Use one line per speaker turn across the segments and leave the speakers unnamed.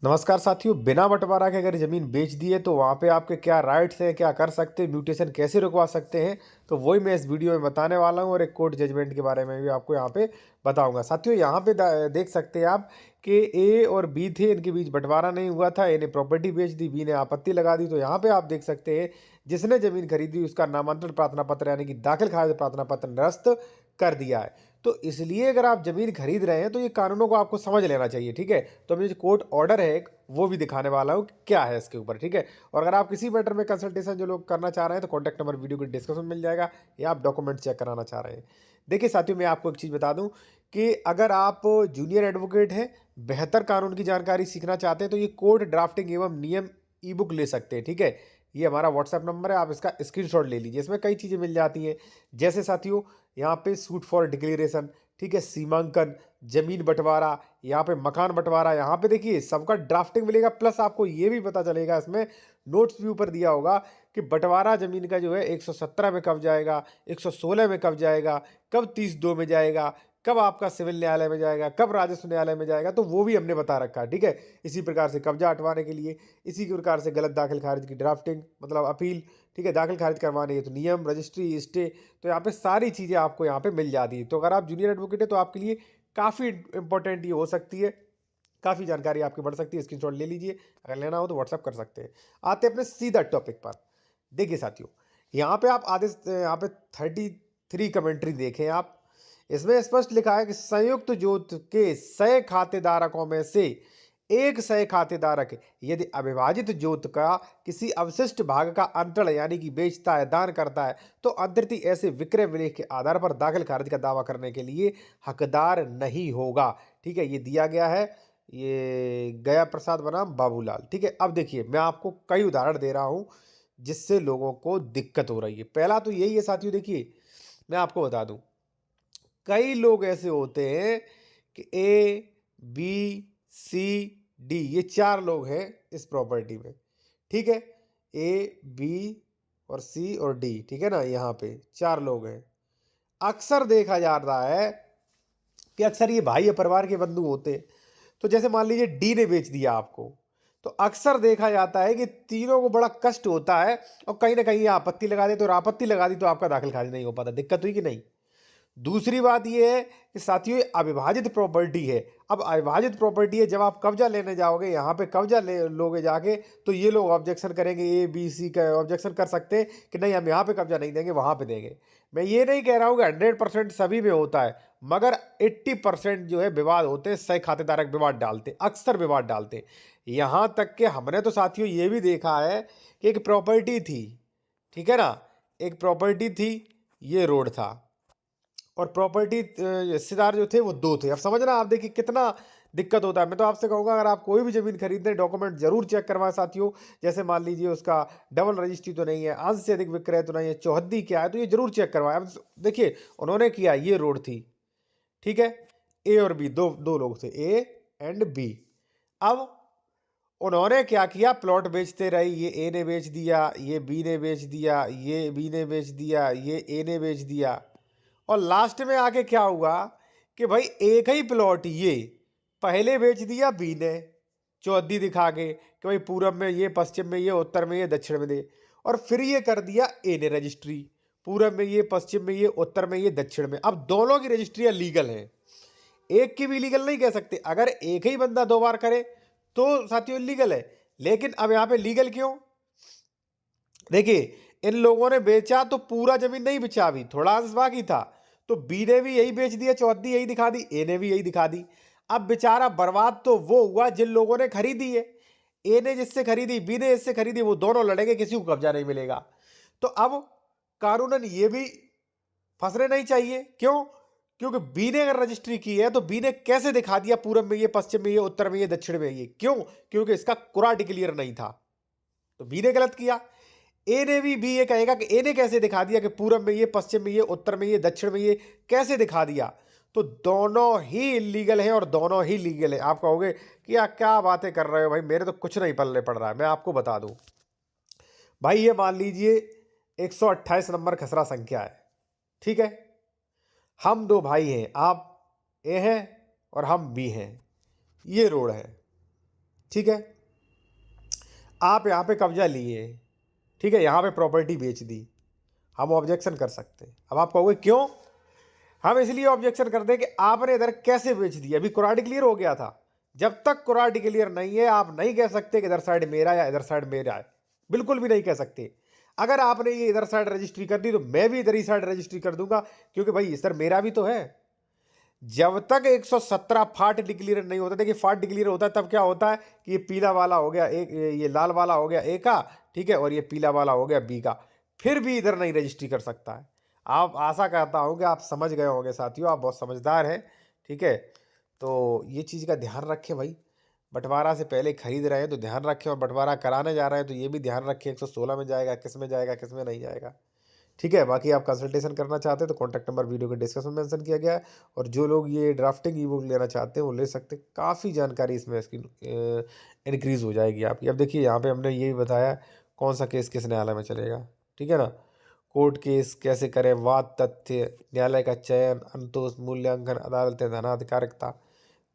नमस्कार साथियों, बिना बंटवारा के अगर ज़मीन बेच दी है तो वहाँ पे आपके क्या राइट्स हैं, क्या कर सकते हैं, म्यूटेशन कैसे रुकवा सकते हैं, तो वही मैं इस वीडियो में बताने वाला हूँ और एक कोर्ट जजमेंट के बारे में भी आपको यहाँ पे बताऊँगा। साथियों यहाँ पे देख सकते हैं आप कि ए और बी थे, इनके बीच बंटवारा नहीं हुआ था, ए ने प्रॉपर्टी बेच दी, बी ने आपत्ति लगा दी। तो यहाँ पे आप देख सकते हैं जिसने ज़मीन खरीदी उसका नामांतरण प्रार्थना पत्र यानी कि दाखिल खारिज प्रार्थना पत्र निरस्त कर दिया है। तो इसलिए अगर आप ज़मीन खरीद रहे हैं तो ये कानूनों को आपको समझ लेना चाहिए, ठीक है? तो मैं जो कोर्ट ऑर्डर है एक, वो भी दिखाने वाला हूँ कि क्या है इसके ऊपर, ठीक है? और अगर आप किसी मैटर में कंसल्टेशन जो लोग करना चाह रहे हैं तो कॉन्टैक्ट नंबर वीडियो के डिस्क्रिप्शन में मिल जाएगा, या आप डॉक्यूमेंट चेक कराना चाह रहे हैं। देखिए साथियों, मैं आपको एक चीज़ बता दूँ कि अगर आप जूनियर एडवोकेट हैं, बेहतर कानून की जानकारी सीखना चाहते हैं तो ये कोर्ट ड्राफ्टिंग एवं नियम ई बुक ले सकते हैं, ठीक है? ये हमारा व्हाट्सएप नंबर है, आप इसका स्क्रीनशॉट ले लीजिए। इसमें कई चीज़ें मिल जाती हैं, जैसे साथियों यहाँ पे सूट फॉर डिक्लेरेशन, ठीक है, सीमांकन, जमीन बंटवारा, यहाँ पे मकान बंटवारा, यहाँ पे देखिए सबका ड्राफ्टिंग मिलेगा, प्लस आपको ये भी पता चलेगा, इसमें नोट्स भी ऊपर दिया होगा कि बंटवारा जमीन का जो है 117 में कब जाएगा, 116 में कब जाएगा, कब 30-2 में जाएगा, कब आपका सिविल न्यायालय में जाएगा, कब राजस्व न्यायालय में जाएगा, तो वो भी हमने बता रखा है, ठीक है। इसी प्रकार से कब्जा हटवाने के लिए, इसी के प्रकार से गलत दाखिल खारिज की ड्राफ्टिंग मतलब अपील, ठीक है, दाखिल खारिज करवाने है तो नियम, रजिस्ट्री, स्टे, तो यहाँ पे सारी चीज़ें आपको यहाँ पे मिल जाती है। तो अगर आप जूनियर एडवोकेट है तो आपके लिए काफ़ी इंपॉर्टेंट ये हो सकती है, काफ़ी जानकारी आपकी बढ़ सकती है। स्क्रीनशॉट ले लीजिए, अगर लेना हो तो व्हाट्सअप कर सकते हैं। आते हैं अपने सीधा टॉपिक पर। देखिए साथियों, यहाँ पे आप यहाँ पे 33 कमेंट्री देखें आप, इसमें स्पष्ट लिखा है कि संयुक्त जोत के 100 खातेधारकों में से एक 100 खातेधारक यदि अविभाजित जोत का किसी अवशिष्ट भाग का अंतरण यानी कि बेचता है, दान करता है, तो अंतरित ऐसे विक्रय विलेख के आधार पर दाखिल खारिज का दावा करने के लिए हकदार नहीं होगा। ठीक है, ये दिया गया है, ये गया प्रसाद बनाम बाबूलाल। ठीक है, अब देखिए मैं आपको कई उदाहरण दे रहा हूं जिससे लोगों को दिक्कत हो रही है। पहला तो यही है साथियों, देखिए मैं आपको बता दूं, कई लोग ऐसे होते हैं कि ए, बी, सी, डी, ये 4 लोग हैं इस प्रॉपर्टी में, ठीक है? ए, बी और सी और डी, ठीक है ना? यहाँ पे 4 लोग हैं। अक्सर देखा जा रहा है कि अक्सर ये भाई या परिवार के बंधु होते हैं। तो जैसे मान लीजिए डी ने बेच दिया आपको, तो अक्सर देखा जाता है कि तीनों को बड़ा कष्ट होता है और कहीं न कहीं ये आपत्ति लगा देते, और आपत्ति लगा दी तो आपका दाखिल खारिज नहीं हो पाता। दिक्कत हुई कि नहीं? दूसरी बात ये है कि साथियों ये अविभाजित प्रॉपर्टी है। अब अविभाजित प्रॉपर्टी है, जब आप कब्जा लेने जाओगे, यहाँ पे कब्जा ले लोगे जाके, तो ये लोग ऑब्जेक्शन करेंगे, ए बी सी का ऑब्जेक्शन कर सकते हैं कि नहीं हम यहाँ पे कब्जा नहीं देंगे, वहाँ पे देंगे। मैं ये नहीं कह रहा हूँ कि 100% सभी में होता है, मगर 80% जो है विवाद होते हैं, सही खातेदारक विवाद डालते हैं, अक्सर विवाद डालते हैं। यहाँ तक कि हमने तो साथियों ये भी देखा है कि एक प्रॉपर्टी थी, ठीक है ना, एक प्रॉपर्टी थी, ये रोड था, और प्रॉपर्टी हिस्सेदार जो थे वो 2 थे। अब समझना आप, देखिए कितना दिक्कत होता है। मैं तो आपसे कहूँगा अगर आप कोई भी ज़मीन खरीदते हैं, डॉक्यूमेंट ज़रूर चेक करवाएँ साथियों। जैसे मान लीजिए उसका डबल रजिस्ट्री तो नहीं है, अंश से अधिक विक्रय तो नहीं है, चौहद्दी क्या है, तो ये ज़रूर चेक करवाएँ। अब देखिए उन्होंने किया, ये रोड थी, ठीक है? ए और बी, 2 लोग थे, ए एंड बी। अब उन्होंने क्या किया, प्लॉट बेचते रहे, ये ए ने बेच दिया, ये बी ने बेच दिया, ये बी ने बेच दिया, ये ए ने बेच दिया, और लास्ट में आके क्या हुआ कि भाई एक ही प्लॉट ये पहले बेच दिया बी ने, चौहद्दी दिखा के कि भाई पूरब में ये, पश्चिम में ये, उत्तर में ये, दक्षिण में दे, और फिर ये कर दिया ए ने रजिस्ट्री, पूरब में ये, पश्चिम में ये, उत्तर में ये, दक्षिण में। अब दोनों की रजिस्ट्रियां लीगल हैं, एक की भी लीगल नहीं कह सकते। अगर एक ही बंदा 2 बार करे तो साथियों लीगल है, लेकिन अब यहाँ पे लीगल क्यों? देखिए इन लोगों ने बेचा तो पूरा जमीन नहीं बेचा, अभी थोड़ा अंश बाकी था, तो बी ने भी यही बेच दिया, चौहद्दी यही दिखा दी, ए ने भी यही दिखा दी। अब बेचारा बर्बाद तो वो हुआ जिन लोगों ने खरीदी है, ए ने जिससे खरीदी, बी ने जिससे खरीदी, वो दोनों लड़ेंगे, किसी को कब्जा नहीं मिलेगा। तो अब कानूनन ये भी फंसने नहीं चाहिए, क्यों? क्योंकि बी ने अगर रजिस्ट्री की है तो बी ने कैसे दिखा दिया पूरब में ये, पश्चिम में ये, उत्तर में ये, दक्षिण में ये, क्यों? क्योंकि इसका कुरा डिक्लियर नहीं था, तो बी ने गलत किया। ए ने भी ये कहेगा कि ए ने कैसे दिखा दिया कि पूरब में ये, पश्चिम में ये, उत्तर में ये, दक्षिण में ये, कैसे दिखा दिया? तो दोनों ही इलीगल हैं और दोनों ही लीगल है। आप कहोगे कि यार क्या बातें कर रहे हो भाई, मेरे तो कुछ नहीं पल्ले पड़ रहा है। मैं आपको बता दूं भाई, ये मान लीजिए 128 नंबर खसरा संख्या है, ठीक है? हम 2 भाई हैं, आप ए हैं और हम बी हैं, ये रोड है, ठीक है। आप यहाँ पे कब्जा लिए, ठीक है, यहाँ पे प्रॉपर्टी बेच दी, हम ऑब्जेक्शन कर सकते हैं। अब आप कहोगे क्यों? हम इसलिए ऑब्जेक्शन करते हैं कि आपने इधर कैसे बेच दी। अभी कुराड क्लियर हो गया था। जब तक कुराड क्लियर नहीं है, आप नहीं कह सकते कि इधर साइड मेरा या इधर साइड मेरा है, बिल्कुल भी नहीं कह सकते। अगर आपने ये इधर साइड रजिस्ट्री कर दी तो मैं भी इधर ही साइड रजिस्ट्री कर दूंगा, क्योंकि भाई इधर मेरा भी तो है। जब तक 117 फाट डिक्लेयर नहीं होता, देखिए फाट डिक्लेयर होता है तब क्या होता है कि ये पीला वाला हो गया एक, ये लाल वाला हो गया ए का, ठीक है, और ये पीला वाला हो गया बी का, फिर भी इधर नहीं रजिस्ट्री कर सकता है। आप आशा करता हूँ कि आप समझ गए होंगे साथियों, आप बहुत समझदार हैं, ठीक है। तो ये चीज़ का ध्यान रखें भाई, बंटवारा से पहले खरीद रहे हैं तो ध्यान रखें, और बंटवारा कराने जा रहे हैं तो ये भी ध्यान रखें 116 में जाएगा, किस में जाएगा, किस में नहीं जाएगा, ठीक है। बाकी आप कंसल्टेशन करना चाहते हैं तो कॉन्टैक्ट नंबर वीडियो के डिस्क्रिप्शन में मेंशन किया गया है, और जो लोग ये ड्राफ्टिंग ई बुक लेना चाहते हैं वो ले सकते हैं। काफ़ी जानकारी इसमें इसकी इंक्रीज़ हो जाएगी आपकी। अब देखिए यहाँ पे हमने ये भी बताया कौन सा केस किस न्यायालय में चलेगा, ठीक है ना। कोर्ट केस कैसे करें, वाद, तथ्य, न्यायालय का चयन, अंतोष, मूल्यांकन, अदालतें, धनाधिकारिकता,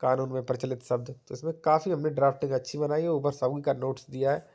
कानून में प्रचलित शब्द, तो इसमें काफ़ी हमने ड्राफ्टिंग अच्छी बनाई है। ऊपर सभी का नोट्स दिया है,